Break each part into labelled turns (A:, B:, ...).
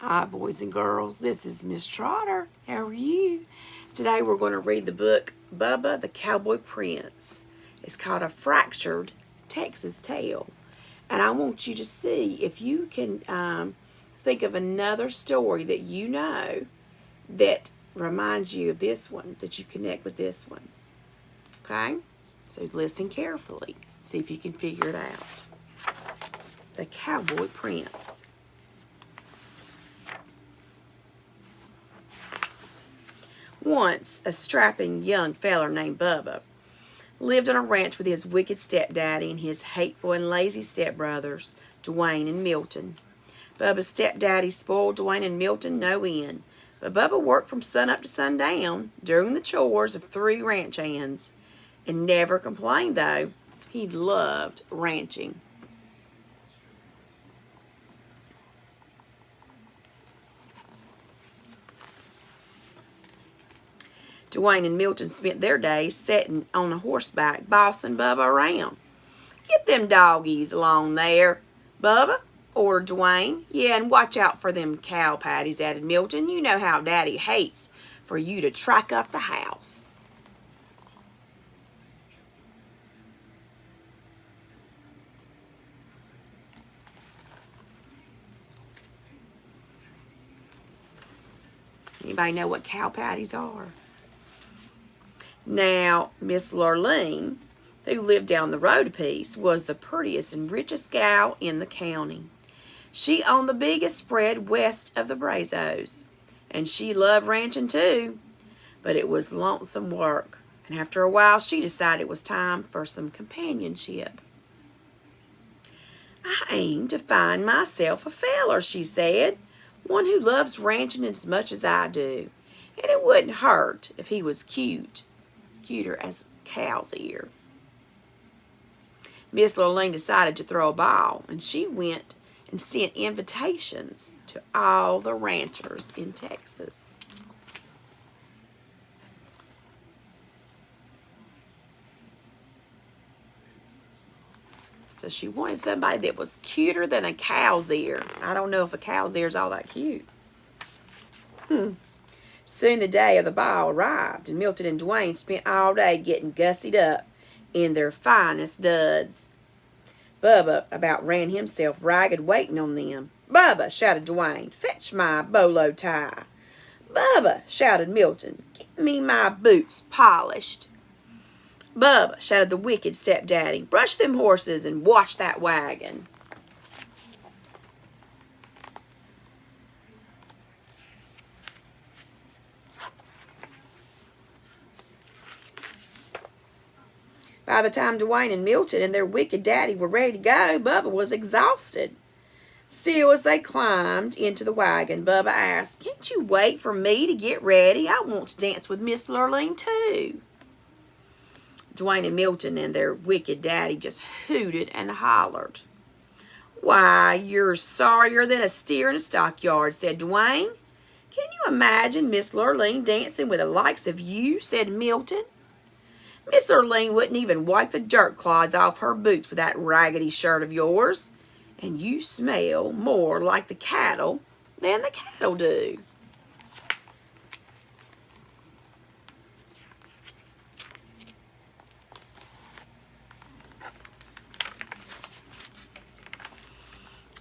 A: Hi, boys and girls. This is Miss Trotter. How are you? Today we're going to read the book Bubba the Cowboy Prince. It's called A Fractured Texas Tale. And I want you to see if you can think of another story that you know that reminds you of this one, that you connect with this one. Okay? So listen carefully. See if you can figure it out. The Cowboy Prince. Once, a strapping young feller named Bubba lived on a ranch with his wicked stepdaddy and his hateful and lazy stepbrothers, Dwayne and Milton. Bubba's stepdaddy spoiled Dwayne and Milton no end, but Bubba worked from sunup to sundown, doing the chores of 3 ranch hands, and never complained, though. He loved ranching. Dwayne and Milton spent their days sitting on a horseback, bossing Bubba around. "Get them doggies along there, Bubba," ordered Dwayne. "Yeah, and watch out for them cow patties," added Milton. "You know how Daddy hates for you to track up the house." Anybody know what cow patties are? Now, Miss Lurleen, who lived down the road a piece, was the prettiest and richest gal in the county. She owned the biggest spread west of the Brazos, and she loved ranching too, but it was lonesome work, and after a while she decided it was time for some companionship. "I aim to find myself a feller," she said, "one who loves ranching as much as I do, and it wouldn't hurt if he was cuter as a cow's ear." Miss Lurleen decided to throw a ball, and she went and sent invitations to all the ranchers in Texas. So she wanted somebody that was cuter than a cow's ear. I don't know if a cow's ear is all that cute. Soon the day of the ball arrived, and Milton and Dwayne spent all day getting gussied up in their finest duds. Bubba about ran himself ragged waiting on them. "Bubba," shouted Dwayne, "fetch my bolo tie." "Bubba," shouted Milton, "get me my boots polished." "Bubba," shouted the wicked stepdaddy, "brush them horses and wash that wagon." By the time Dwayne and Milton and their wicked daddy were ready to go, Bubba was exhausted. Still, as they climbed into the wagon, Bubba asked, "Can't you wait for me to get ready? I want to dance with Miss Lurleen too." Dwayne and Milton and their wicked daddy just hooted and hollered. "Why, you're sorrier than a steer in a stockyard," said Dwayne. "Can you imagine Miss Lurleen dancing with the likes of you?" said Milton. "Miss Lurleen wouldn't even wipe the dirt clods off her boots with that raggedy shirt of yours, and you smell more like the cattle than the cattle do."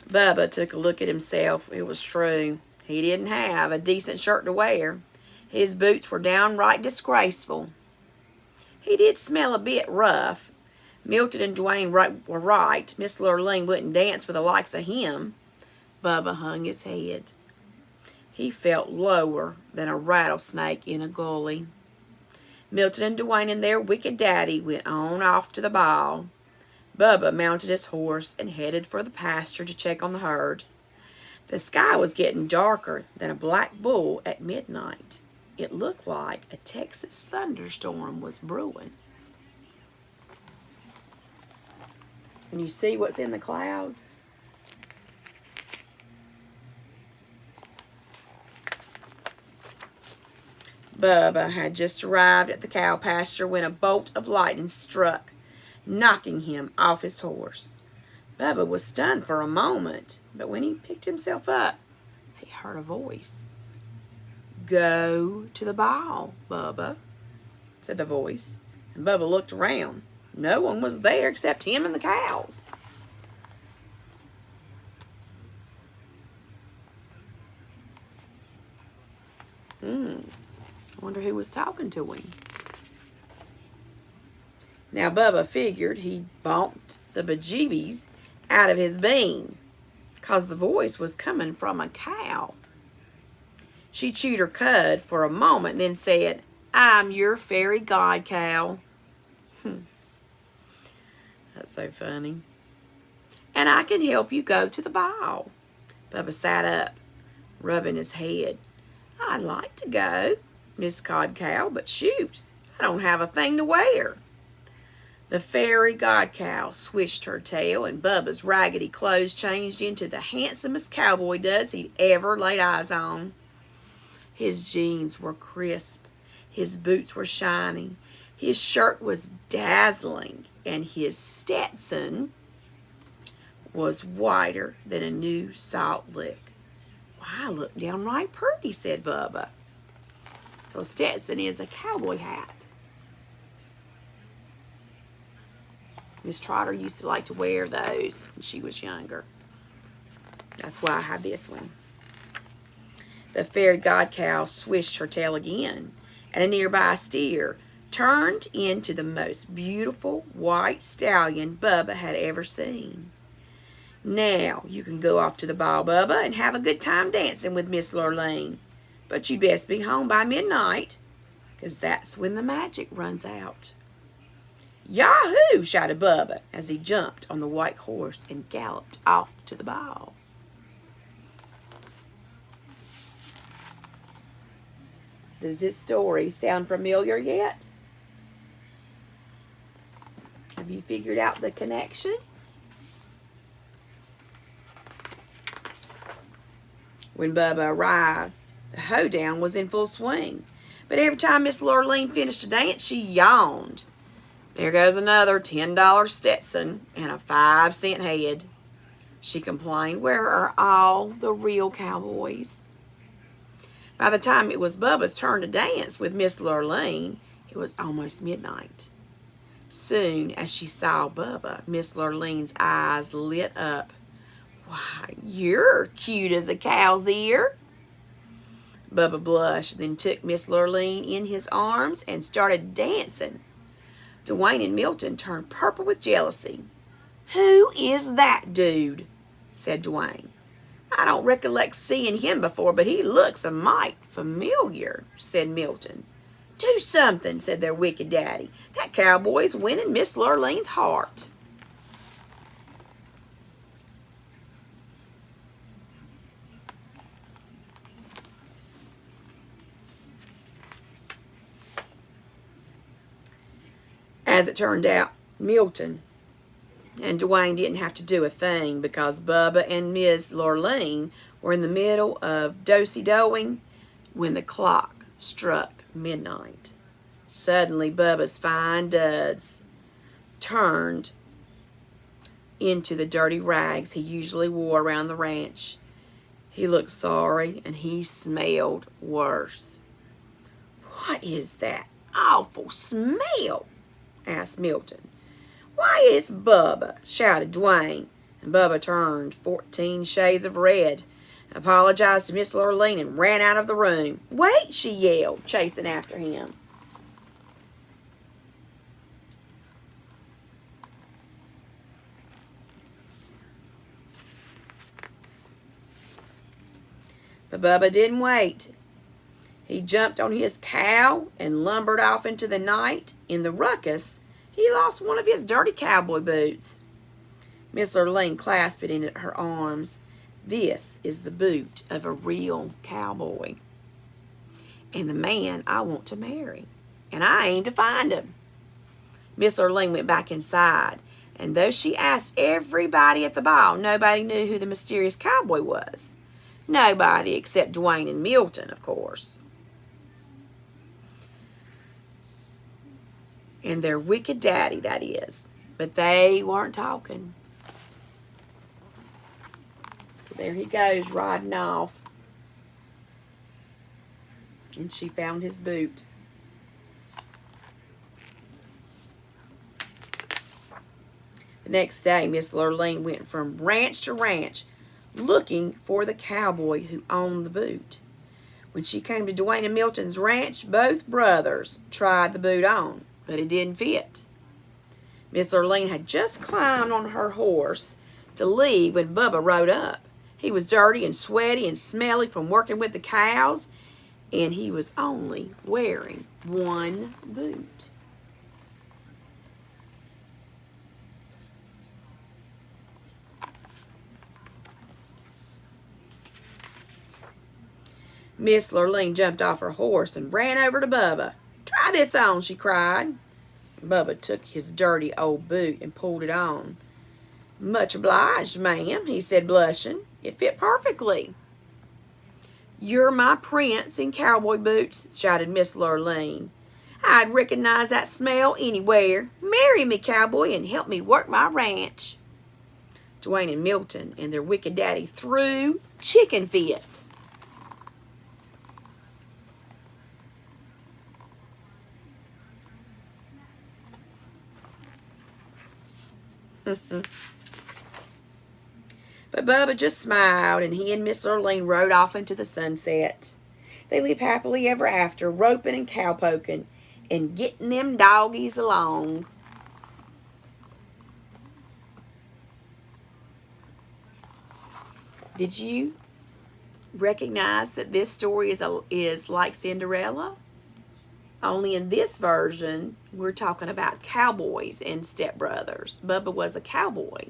A: Bubba took a look at himself. It was true. He didn't have a decent shirt to wear. His boots were downright disgraceful. He did smell a bit rough. Milton and Dwayne were right. Miss Lurleen wouldn't dance with the likes of him. Bubba hung his head. He felt lower than a rattlesnake in a gully. Milton and Dwayne and their wicked daddy went on off to the ball. Bubba mounted his horse and headed for the pasture to check on the herd. The sky was getting darker than a black bull at midnight. It looked like a Texas thunderstorm was brewing. Can you see what's in the clouds? Bubba had just arrived at the cow pasture when a bolt of lightning struck, knocking him off his horse. Bubba was stunned for a moment, but when he picked himself up, he heard a voice. "Go to the ball, Bubba," said the voice. And Bubba looked around. No one was there except him and the cows. I wonder who was talking to him. Now Bubba figured he bonked the bejeebies out of his bean, 'cause the voice was coming from a cow. She chewed her cud for a moment and then said, "I'm your fairy god cow." That's so funny. "And I can help you go to the ball." Bubba sat up, rubbing his head. "I'd like to go, Miss Cod Cow, but shoot, I don't have a thing to wear." The fairy god cow swished her tail, and Bubba's raggedy clothes changed into the handsomest cowboy duds he'd ever laid eyes on. His jeans were crisp, his boots were shiny, his shirt was dazzling, and his Stetson was whiter than a new salt lick. "Why, I look downright pretty," said Bubba. So Stetson is a cowboy hat. Miss Trotter used to like to wear those when she was younger. That's why I have this one. The fairy god cow swished her tail again, and a nearby steer turned into the most beautiful white stallion Bubba had ever seen. "Now you can go off to the ball, Bubba, and have a good time dancing with Miss Lurleen. But you'd best be home by midnight, 'cause that's when the magic runs out." "Yahoo!" shouted Bubba as he jumped on the white horse and galloped off to the ball. Does this story sound familiar yet? Have you figured out the connection? When Bubba arrived, the hoedown was in full swing. But every time Miss Lurleen finished a dance, she yawned. "There goes another $10 Stetson and a 5-cent head," she complained. "Where are all the real cowboys?" By the time it was Bubba's turn to dance with Miss Lurleen, it was almost midnight. Soon as she saw Bubba, Miss Lurleen's eyes lit up. "Why, you're cute as a cow's ear." Bubba blushed, then took Miss Lurleen in his arms and started dancing. Dwayne and Milton turned purple with jealousy. "Who is that dude?" said Dwayne. "I don't recollect seeing him before, but he looks a mite familiar," said Milton. "Do something," said their wicked daddy. "That cowboy's winning Miss Lurleen's heart." As it turned out, Milton and Dwayne didn't have to do a thing, because Bubba and Miss Lurleen were in the middle of do-si-doing when the clock struck midnight. Suddenly, Bubba's fine duds turned into the dirty rags he usually wore around the ranch. He looked sorry, and he smelled worse. "What is that awful smell?" asked Milton. "Why, it's Bubba," shouted Dwayne, and Bubba turned 14 shades of red, apologized to Miss Lurleen, and ran out of the room. "Wait!" she yelled, chasing after him. But Bubba didn't wait. He jumped on his cow and lumbered off into the night. In the ruckus, he lost one of his dirty cowboy boots. Miss Lurleen clasped it in her arms. "This is the boot of a real cowboy, and the man I want to marry, and I aim to find him." Miss Lurleen went back inside, and though she asked everybody at the ball, nobody knew who the mysterious cowboy was. Nobody except Dwayne and Milton, of course. And their wicked daddy, that is. But they weren't talking. So there he goes, riding off And she found his boot. The next day, Miss Lurleen went from ranch to ranch looking for the cowboy who owned the boot. When she came to Dwayne and Milton's ranch, both brothers tried the boot on, but it didn't fit. Miss Lurleen had just climbed on her horse to leave when Bubba rode up. He was dirty and sweaty and smelly from working with the cows, and he was only wearing one boot. Miss Lurleen jumped off her horse and ran over to Bubba. "Try this on," she cried. Bubba took his dirty old boot and pulled it on. "Much obliged, ma'am," he said, blushing. "It fit perfectly." "You're my prince in cowboy boots," shouted Miss Lurleen. "I'd recognize that smell anywhere. Marry me, cowboy, and help me work my ranch." Dwayne and Milton and their wicked daddy threw chicken fits. But Bubba just smiled, and he and Miss Lurleen rode off into the sunset. They lived happily ever after, roping and cowpoking and getting them doggies along. Did you recognize that this story is like Cinderella? Only in this version, we're talking about cowboys and stepbrothers. Bubba was a cowboy,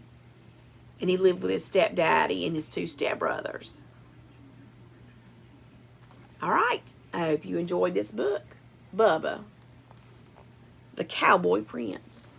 A: and he lived with his stepdaddy and his two stepbrothers. All right, I hope you enjoyed this book, Bubba, the Cowboy Prince.